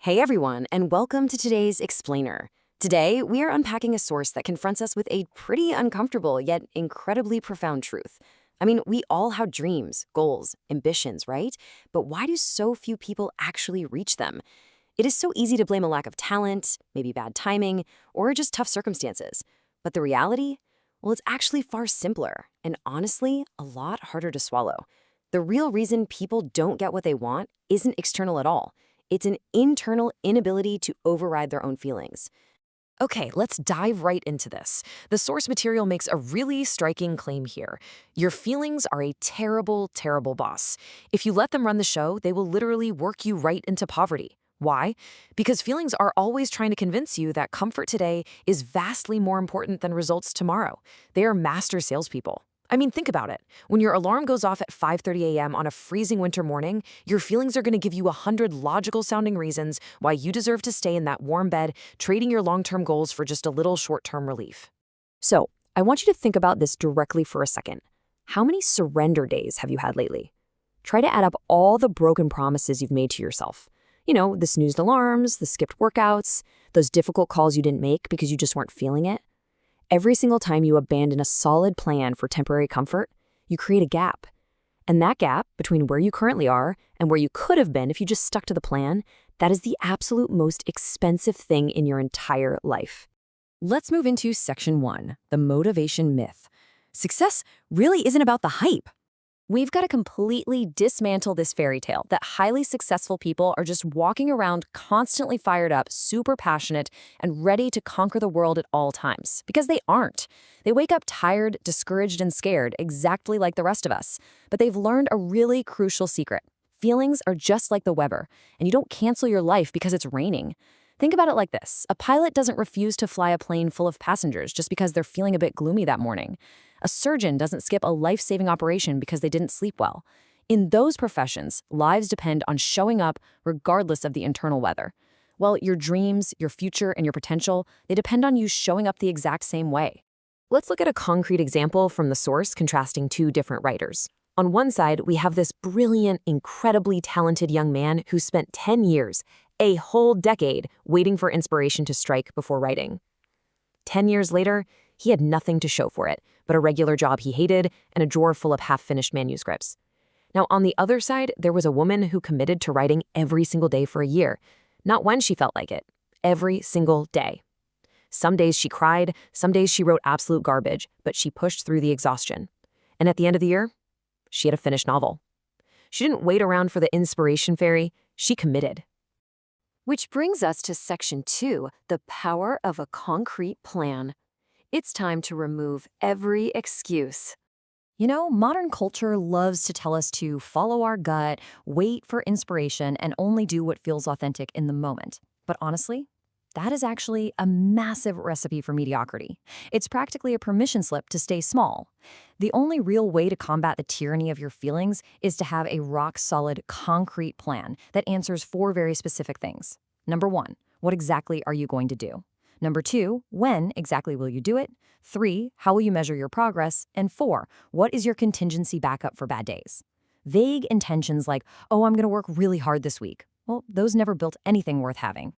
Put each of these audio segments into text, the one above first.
Hey everyone, and welcome to today's Explainer. Today, we are unpacking a source that confronts us with a pretty uncomfortable yet incredibly profound truth. We all have dreams, goals, ambitions, right? But why do so few people actually reach them? It is so easy to blame a lack of talent, maybe bad timing, or just tough circumstances. But the reality? Well, it's actually far simpler, and honestly, a lot harder to swallow. The real reason people don't get what they want isn't external at all. It's an internal inability to override their own feelings. Okay, let's dive right into this. The source material makes a really striking claim here. Your feelings are a terrible, terrible boss. If you let them run the show, they will literally work you right into poverty. Why? Because feelings are always trying to convince you that comfort today is vastly more important than results tomorrow. They are master salespeople. Think about it. When your alarm goes off at 5:30 a.m. on a freezing winter morning, your feelings are going to give you 100 logical-sounding reasons why you deserve to stay in that warm bed, trading your long-term goals for just a little short-term relief. So, I want you to think about this directly for a second. How many surrender days have you had lately? Try to add up all the broken promises you've made to yourself. The snoozed alarms, the skipped workouts, those difficult calls you didn't make because you just weren't feeling it. Every single time you abandon a solid plan for temporary comfort, you create a gap. And that gap between where you currently are and where you could have been if you just stuck to the plan, that is the absolute most expensive thing in your entire life. Let's move into section 1, the motivation myth. Success really isn't about the hype. We've got to completely dismantle this fairy tale that highly successful people are just walking around constantly fired up, super passionate, and ready to conquer the world at all times. Because they aren't. They wake up tired, discouraged, and scared, exactly like the rest of us. But they've learned a really crucial secret. Feelings are just like the weather, and you don't cancel your life because it's raining. Think about it like this. A pilot doesn't refuse to fly a plane full of passengers just because they're feeling a bit gloomy that morning. A surgeon doesn't skip a life-saving operation because they didn't sleep well. In those professions, lives depend on showing up regardless of the internal weather. Well, your dreams, your future, and your potential, they depend on you showing up the exact same way. Let's look at a concrete example from the source contrasting two different writers. On one side, we have this brilliant, incredibly talented young man who spent 10 years, a whole decade, waiting for inspiration to strike before writing. 10 years later, he had nothing to show for it, but a regular job he hated and a drawer full of half-finished manuscripts. Now, on the other side, there was a woman who committed to writing every single day for a year. Not when she felt like it, every single day. Some days she cried, some days she wrote absolute garbage, but she pushed through the exhaustion. And at the end of the year, she had a finished novel. She didn't wait around for the inspiration fairy, she committed. Which brings us to section 2, the power of a concrete plan. It's time to remove every excuse. Modern culture loves to tell us to follow our gut, wait for inspiration, and only do what feels authentic in the moment. But honestly, that is actually a massive recipe for mediocrity. It's practically a permission slip to stay small. The only real way to combat the tyranny of your feelings is to have a rock-solid, concrete plan that answers 4 very specific things. Number 1, what exactly are you going to do? Number 2, when exactly will you do it? 3, how will you measure your progress? And 4, what is your contingency backup for bad days? Vague intentions like, oh, I'm going to work really hard this week. Well, those never built anything worth having.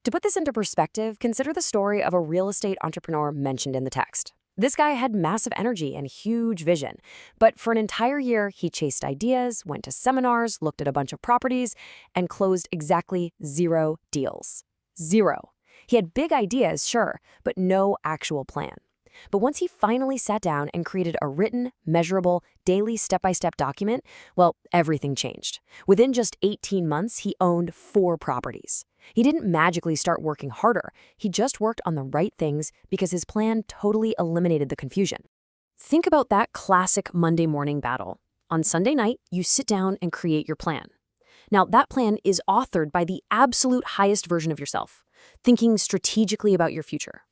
To put this into perspective, consider the story of a real estate entrepreneur mentioned in the text. This guy had massive energy and huge vision, but for an entire year, he chased ideas, went to seminars, looked at a bunch of properties, and closed exactly 0 deals. 0. He had big ideas, sure, but no actual plan. But once he finally sat down and created a written, measurable, daily step-by-step document, well, everything changed. Within just 18 months, he owned 4 properties. He didn't magically start working harder. He just worked on the right things because his plan totally eliminated the confusion. Think about that classic Monday morning battle. On Sunday night, you sit down and create your plan. Now, that plan is authored by the absolute highest version of yourself, thinking strategically about your future.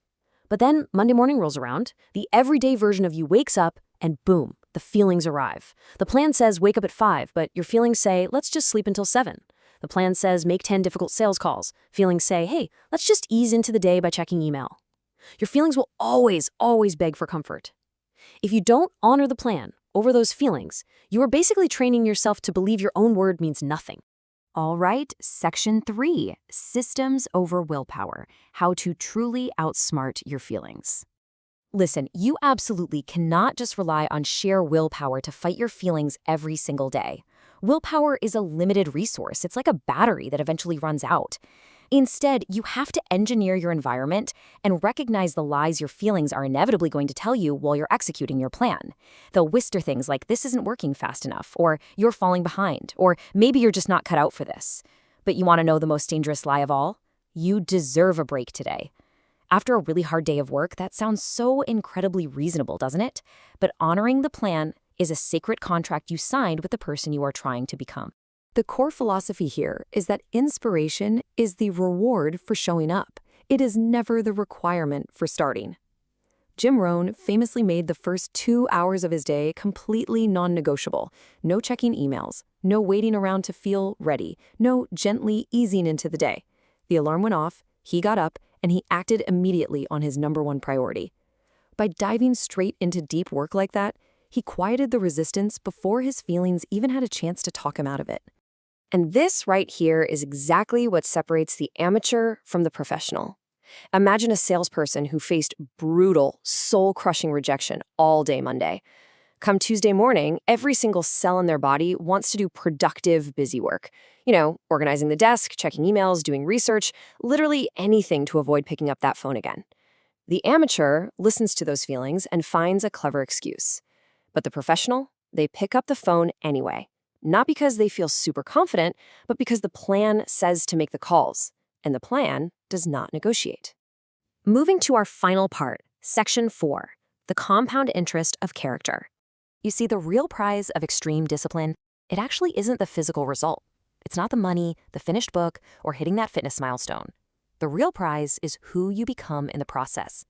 But then Monday morning rolls around, the everyday version of you wakes up, and boom, the feelings arrive. The plan says wake up at 5, but your feelings say, let's just sleep until 7. The plan says make 10 difficult sales calls. Feelings say, hey, let's just ease into the day by checking email. Your feelings will always, always beg for comfort. If you don't honor the plan over those feelings, you are basically training yourself to believe your own word means nothing. All right, Section 3, Systems over Willpower, How to Truly Outsmart Your Feelings. Listen, you absolutely cannot just rely on sheer willpower to fight your feelings every single day. Willpower is a limited resource. It's like a battery that eventually runs out. Instead, you have to engineer your environment and recognize the lies your feelings are inevitably going to tell you while you're executing your plan. They'll whisper things like, this isn't working fast enough, or you're falling behind, or maybe you're just not cut out for this. But you want to know the most dangerous lie of all? You deserve a break today. After a really hard day of work, that sounds so incredibly reasonable, doesn't it? But honoring the plan is a sacred contract you signed with the person you are trying to become. The core philosophy here is that inspiration is the reward for showing up. It is never the requirement for starting. Jim Rohn famously made the first 2 hours of his day completely non-negotiable. No checking emails, no waiting around to feel ready, no gently easing into the day. The alarm went off, he got up, and he acted immediately on his #1 priority. By diving straight into deep work like that, he quieted the resistance before his feelings even had a chance to talk him out of it. And this right here is exactly what separates the amateur from the professional. Imagine a salesperson who faced brutal, soul-crushing rejection all day Monday. Come Tuesday morning, every single cell in their body wants to do productive, busy work. Organizing the desk, checking emails, doing research, literally anything to avoid picking up that phone again. The amateur listens to those feelings and finds a clever excuse. But the professional, they pick up the phone anyway. Not because they feel super confident, but because the plan says to make the calls, and the plan does not negotiate. Moving to our final part, Section 4, the compound interest of character. You see, the real prize of extreme discipline, it actually isn't the physical result. It's not the money, the finished book, or hitting that fitness milestone. The real prize is who you become in the process.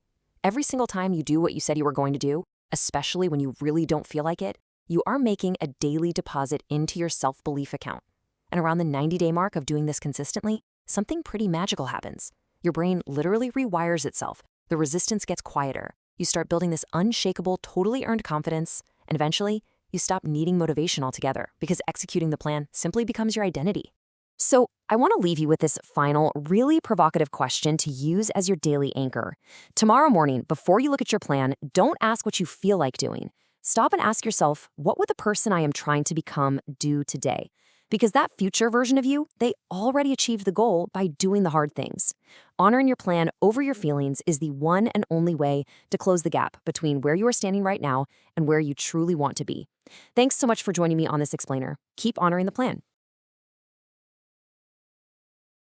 Every single time you do what you said you were going to do, especially when you really don't feel like it, you are making a daily deposit into your self-belief account. And around the 90-day mark of doing this consistently, something pretty magical happens. Your brain literally rewires itself. The resistance gets quieter. You start building this unshakable, totally earned confidence, and eventually, you stop needing motivation altogether because executing the plan simply becomes your identity. So I want to leave you with this final, really provocative question to use as your daily anchor. Tomorrow morning, before you look at your plan, don't ask what you feel like doing. Stop and ask yourself, what would the person I am trying to become do today? Because that future version of you, they already achieved the goal by doing the hard things. Honoring your plan over your feelings is the one and only way to close the gap between where you are standing right now and where you truly want to be. Thanks so much for joining me on this explainer. Keep honoring the plan.